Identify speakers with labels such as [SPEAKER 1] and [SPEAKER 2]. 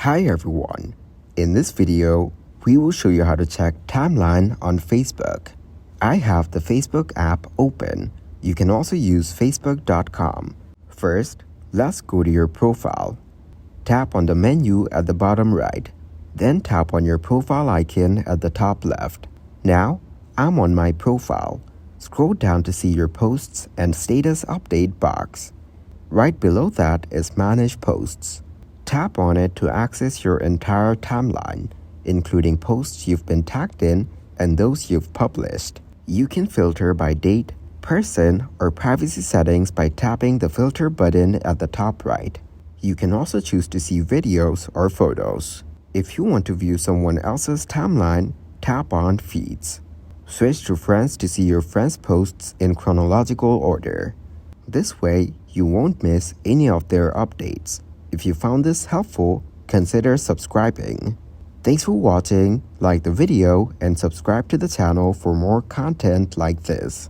[SPEAKER 1] Hi everyone. In this video, we will show you how to check timeline on Facebook. I have the Facebook app open. You can also use facebook.com. First, let's go to your profile. Tap on the menu at the bottom right. Then tap on your profile icon at the top left. Now, I'm on my profile. Scroll down to see your posts and status update box. Right below that is Manage Posts. Tap on it to access your entire timeline, including posts you've been tagged in and those you've published. You can filter by date, person, or privacy settings by tapping the filter button at the top right. You can also choose to see videos or photos. If you want to view someone else's timeline, tap on Feeds. Switch to Friends to see your friends' posts in chronological order. This way, you won't miss any of their updates. If you found this helpful, consider subscribing. Thanks for watching, like the video, and subscribe to the channel for more content like this.